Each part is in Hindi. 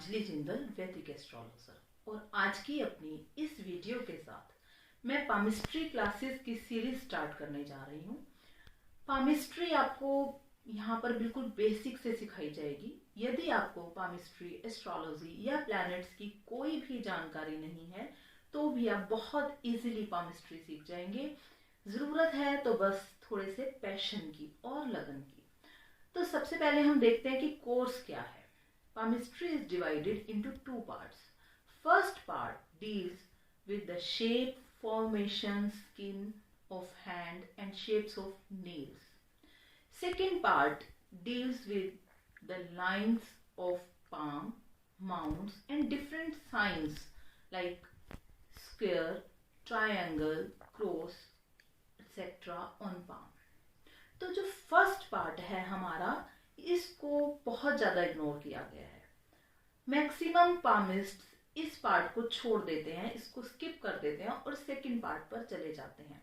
अंजलि जिंदल, वैदिक एस्ट्रोलॉजर। और आज की अपनी इस वीडियो के साथ मैं पामिस्ट्री क्लासेस की सीरीज स्टार्ट करने जा रही हूँ। पामिस्ट्री आपको यहाँ पर बिल्कुल बेसिक से सिखाई जाएगी। यदि आपको पामिस्ट्री, एस्ट्रोलॉजी या प्लैनेट्स की कोई भी जानकारी नहीं है तो भी आप बहुत इजीली पामिस्ट्री सीख जाएंगे। ज़रूरत है तो बस थोड़े से पैशन की और लगन की। तो सबसे पहले हम देखते हैं कि कोर्स क्या है। Palmistry is divided into two parts. First part deals with the shape, formation, skin of hand and shapes of nails. Second part deals with the lines of palm, mounds and different signs like square, triangle, cross, etc. on palm. तो जो फर्स्ट पार्ट है हमारा, इसको बहुत ज़्यादा इग्नोर किया गया है। मैक्सिमम पामिस्ट इस पार्ट को छोड़ देते हैं, इसको स्किप कर देते हैं और सेकंड पार्ट पर चले जाते हैं।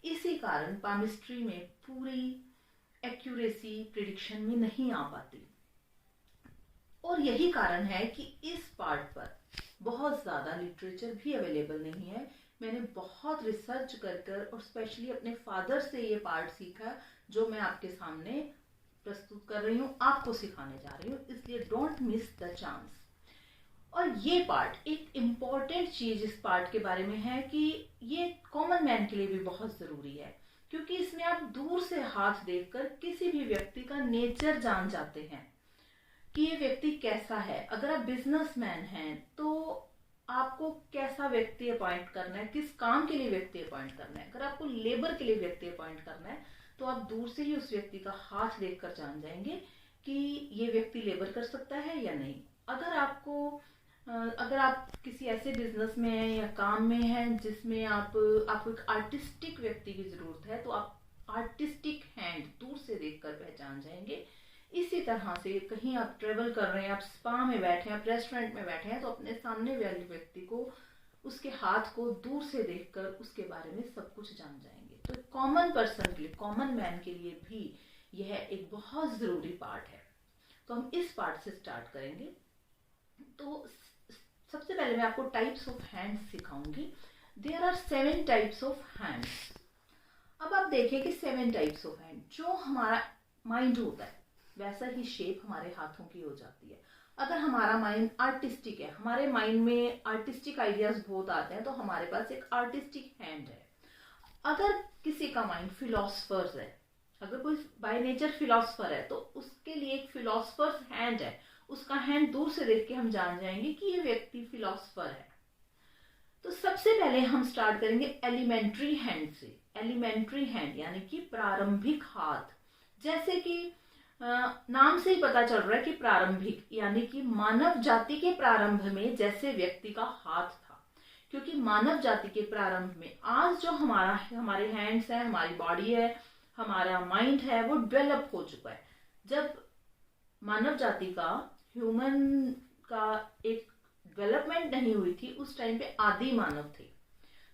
इसी कारण पामिस्ट्री में पूरी एक्यूरेसी प्रिडिक्शन में नहीं आ पाती और यही कारण है कि इस पार्ट पर बहुत ज़्यादा लिटरेचर भी अवेलेबल नहीं है। मैंने बहुत रिसर्च कर और स्पेशली अपने फादर से ये पार्ट सीखा जो मैं आपके सामने प्रस्तुत कर रही हूँ, आपको सिखाने जा रही हूँ, इसलिए डोंट मिस द चांस। और ये पार्ट, एक इम्पॉर्टेंट चीज इस पार्ट के बारे में है कि ये कॉमन मैन के लिए भी बहुत जरूरी है, क्योंकि इसमें आप दूर से हाथ देखकर किसी भी व्यक्ति का नेचर जान जाते हैं कि ये व्यक्ति कैसा है। अगर आप बिजनेसमैन हैं तो आपको कैसा व्यक्ति अपॉइंट करना है, किस काम के लिए व्यक्ति अपॉइंट करना है। अगर आपको लेबर के लिए व्यक्ति अपॉइंट करना है तो आप दूर से ही उस व्यक्ति का हाथ देखकर जान जाएंगे कि ये व्यक्ति लेबर कर सकता है या नहीं। अगर आप किसी ऐसे बिजनेस में हैं या काम में हैं जिसमें आपको एक आर्टिस्टिक व्यक्ति की जरूरत है तो आप आर्टिस्टिक हैंड दूर से देखकर पहचान जाएंगे। इसी तरह से कहीं आप ट्रेवल कर रहे हैं, आप स्पा में बैठे हैं, आप रेस्टोरेंट में बैठे हैं, तो अपने सामने वाले व्यक्ति को, उसके हाथ को दूर से देखकर उसके बारे में सब कुछ जान जाएंगे। तो कॉमन पर्सन के लिए, कॉमन मैन के लिए भी यह एक बहुत जरूरी पार्ट है। तो हम इस पार्ट से स्टार्ट करेंगे। तो सबसे पहले मैं आपको टाइप्स ऑफ हैंड्स सिखाऊंगी। There are 7 types of hands. अब आप देखें कि 7 टाइप्स ऑफ हैंड, जो हमारा माइंड होता है वैसा ही शेप हमारे हाथों की हो जाती है। अगर हमारा माइंड आर्टिस्टिक है, हमारे माइंड में आर्टिस्टिक आइडियाज बहुत आते हैं, तो हमारे पास एक आर्टिस्टिक हैंड है। अगर किसी का माइंड फिलोसफर्स है, अगर कोई बाय नेचर फिलोसफर है तो उसके लिए एक फिलोसफर्स हैंड है। उसका हैंड दूर से देख के हम जान जाएंगे कि ये व्यक्ति फिलोसफर है। तो सबसे पहले हम स्टार्ट करेंगे एलिमेंट्री हैंड से। एलिमेंट्री हैंड यानी कि प्रारंभिक हाथ। जैसे कि नाम से ही पता चल रहा है कि प्रारंभिक, यानी कि मानव जाति के प्रारंभ में जैसे व्यक्ति का हाथ था, क्योंकि मानव जाति के प्रारंभ में आज जो हमारे हैंड्स है, हमारी बॉडी है, हमारा माइंड है, वो डेवलप हो चुका है। जब मानव जाति का, ह्यूमन का एक डेवलपमेंट नहीं हुई थी, उस टाइम पे आदि मानव थे।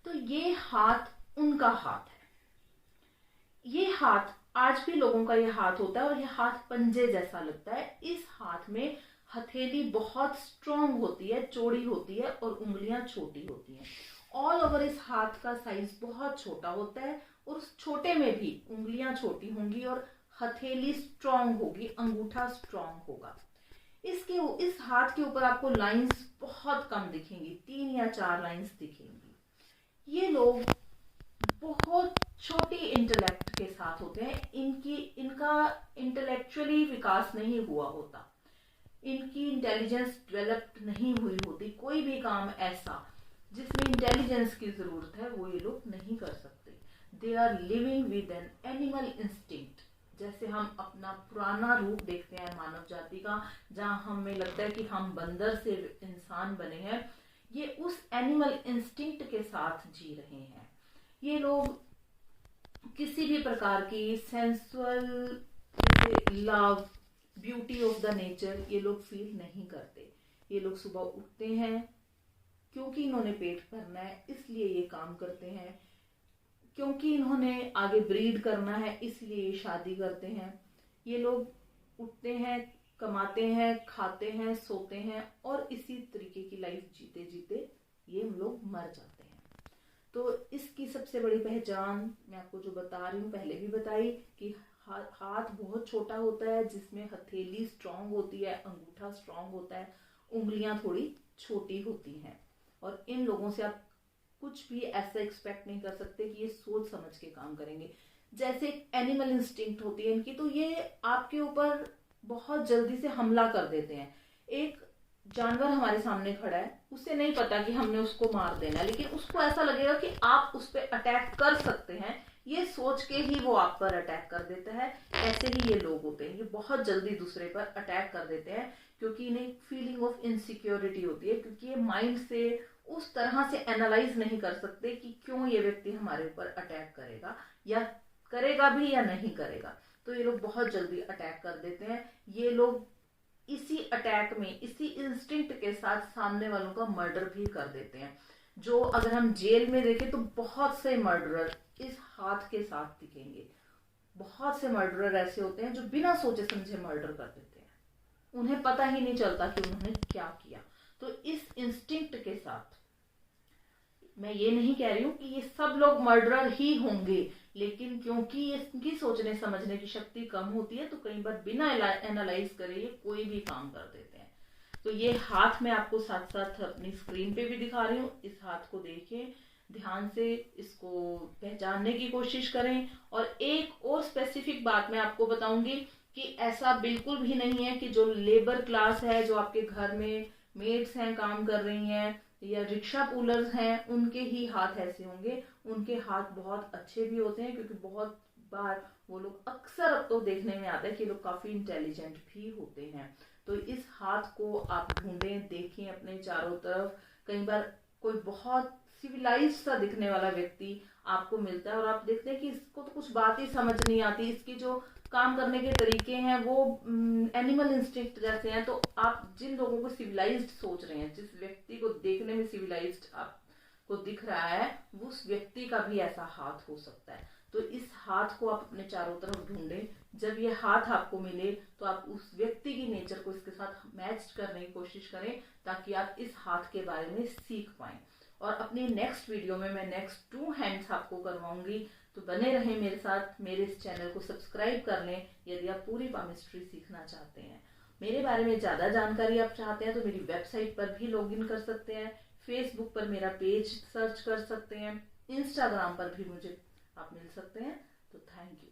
तो ये हाथ उनका हाथ है। ये हाथ आज भी लोगों का ये हाथ होता है और ये हाथ पंजे जैसा लगता है। इस हाथ में हथेली बहुत स्ट्रॉन्ग होती है, चौड़ी होती है और उंगलियां छोटी होती हैं। ऑल ओवर इस हाथ का साइज बहुत छोटा होता है और उस छोटे में भी उंगलियां छोटी होंगी और हथेली स्ट्रॉन्ग होगी, अंगूठा स्ट्रॉन्ग होगा। इस हाथ के ऊपर आपको लाइंस बहुत कम दिखेंगी, 3 या 4 लाइंस दिखेंगी। ये लोग बहुत छोटी इंटेलेक्ट के साथ होते हैं। इनका इंटेलेक्चुअली विकास नहीं हुआ होता, इनकी इंटेलिजेंस डेवलप्ड नहीं हुई होती। कोई भी काम ऐसा जिसमें इंटेलिजेंस की जरूरत है वो ये लोग नहीं कर सकते। They are living with an animal instinct. जैसे हम अपना पुराना रूप देखते हैं मानव जाति का, जहां हमें लगता है कि हम बंदर से इंसान बने हैं, ये उस एनिमल इंस्टिंक्ट के साथ जी रहे हैं। ये लोग किसी भी प्रकार की sensual love, beauty of the nature ये लोग फील नहीं करते। ये लोग सुबह उठते हैं क्योंकि इन्होंने पेट भरना है, इसलिए ये काम करते हैं। क्योंकि इन्होंने आगे ब्रीड करना है, इसलिए ये शादी करते हैं। ये लोग उठते हैं कमाते हैं, खाते हैं, सोते हैं और इसी तरीके की लाइफ जीते जीते ये हम लोग मर जाते हैं। तो इसकी सबसे बड़ी पहचान मैं आपको जो बता रही हूँ, पहले भी बताई कि हाथ बहुत छोटा होता है, जिसमें हथेली स्ट्रांग होती है, अंगूठा स्ट्रांग होता है, उंगलियां थोड़ी छोटी होती हैं। और इन लोगों से आप कुछ भी ऐसा एक्सपेक्ट नहीं कर सकते कि ये सोच समझ के काम करेंगे। जैसे एनिमल इंस्टिंक्ट होती है इनकी, तो ये आपके ऊपर बहुत जल्दी से हमला कर देते हैं। एक जानवर हमारे सामने खड़ा है, उसे नहीं पता कि हमने उसको मार देना है, लेकिन उसको ऐसा लगेगा कि आप उस पर अटैक कर सकते हैं, ये सोच के ही वो आप पर अटैक कर देता है। ऐसे ही ये लोग होते हैं, ये बहुत जल्दी दूसरे पर अटैक कर देते हैं, क्योंकि इन्हें फीलिंग ऑफ इनसिक्योरिटी होती है, क्योंकि ये माइंड से उस तरह से एनालाइज नहीं कर सकते कि क्यों ये व्यक्ति हमारे ऊपर अटैक करेगा, या करेगा भी या नहीं करेगा। तो ये लोग बहुत जल्दी अटैक कर देते हैं। ये लोग इसी अटैक में, इसी इंस्टिंक्ट के साथ सामने वालों का मर्डर भी कर देते हैं। जो अगर हम जेल में देखें तो बहुत से मर्डरर इस हाथ के साथ दिखेंगे। बहुत से मर्डरर ऐसे होते हैं जो बिना सोचे समझे मर्डर कर देते हैं, उन्हें पता ही नहीं चलता कि उन्होंने क्या किया। तो इस इंस्टिंक्ट के साथ, मैं ये नहीं कह रही हूं कि ये सब लोग मर्डरर ही होंगे, लेकिन क्योंकि इनकी सोचने समझने की शक्ति कम होती है, तो कई बार बिना एनालाइज करे ये कोई भी काम कर देते हैं। तो ये हाथ मैं आपको साथ साथ अपनी स्क्रीन पे भी दिखा रही हूँ। इस हाथ को देखिए ध्यान से, इसको पहचानने की कोशिश करें। और एक और स्पेसिफिक बात मैं आपको बताऊंगी कि ऐसा बिल्कुल भी नहीं है कि जो लेबर क्लास है, जो आपके घर में मेड्स हैं, काम कर रही हैं, या रिक्शा पुलर्स हैं, उनके ही हाथ ऐसे होंगे। उनके हाथ बहुत अच्छे भी होते हैं, क्योंकि बहुत बार वो लोग, अक्सर अब तो देखने में आता है कि लोग काफी इंटेलिजेंट भी होते हैं। तो इस हाथ को आप ढूंढें, देखें अपने चारों तरफ। कई बार कोई बहुत सिविलाइज सा दिखने वाला व्यक्ति आपको मिलता है और आप देखते हैं कि इसको तो कुछ बात ही समझ नहीं आती, इसकी जो काम करने के तरीके हैं वो एनिमल इंस्टिंक्ट जैसे हैं। तो आप जिन लोगों को सिविलाइज्ड सोच रहे हैं, जिस व्यक्ति को देखने में सिविलाइज्ड आपको दिख रहा है, उस व्यक्ति का भी ऐसा हाथ हो सकता है। तो इस हाथ को आप अपने चारों तरफ ढूंढें। जब ये हाथ आपको मिले तो आप उस व्यक्ति की नेचर को इसके साथ मैच करने की कोशिश करें, ताकि आप इस हाथ के बारे में सीख पाएं। और अपनी नेक्स्ट वीडियो में मैं नेक्स्ट 2 हैंड्स आपको करवाऊंगी। तो बने रहें मेरे साथ, मेरे इस चैनल को सब्सक्राइब कर लें यदि आप पूरी पामिस्ट्री सीखना चाहते हैं। मेरे बारे में ज़्यादा जानकारी आप चाहते हैं तो मेरी वेबसाइट पर भी लॉगिन कर सकते हैं, फेसबुक पर मेरा पेज सर्च कर सकते हैं, इंस्टाग्राम पर भी मुझे आप मिल सकते हैं। तो थैंक यू।